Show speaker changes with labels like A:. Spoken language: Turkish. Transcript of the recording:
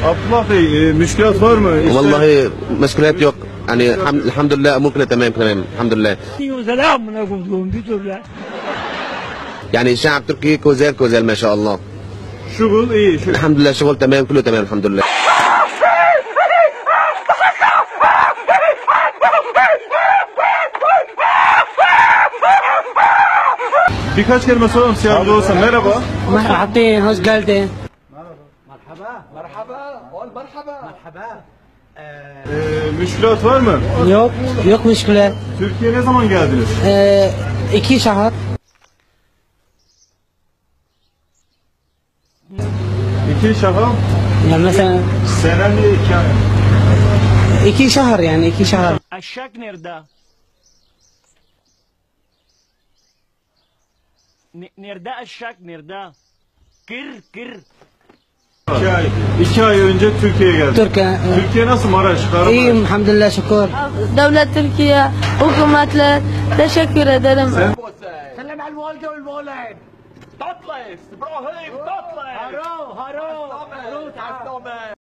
A: Abdullah Bey, müşkülat var mı?
B: والله مشكلات yok. Yani elhamdülillah امور كلها تمام تمام الحمد لله. يعني الشعب التركي كوزال كوزال ما شاء الله.
A: Şugul iyi.
B: الحمد لله شغل تمام كله تمام الحمد لله.
A: Birkaç kelime soralım yardımcı olursa. Merhaba.
C: مرحبتين hoş geldin.
D: مرحبا
A: Müşkülat var mı?
C: Yok müşküle.
A: Türkiye'ye ne zaman geldiniz?
C: 2 şahar.
A: 2 şaka.
C: Yani mesela
A: Senenli 2 ay.
C: 2 şahar yani 2 şahar.
E: الشك نردا نردا الشك نردا كر كر
A: 2 ay. 2 ay önce Türkiye'ye geldiniz.
C: Türkiye.
A: Türkiye nasıl Maraş? Kahramanmaraş.
C: İyiyim elhamdülillah şükür.
F: Devlet Türkiye hükümetle teşekkür ederim.
D: سلم على الوالده والولد
E: تطلس ابراهيم تطلس
D: هارو هارو هارو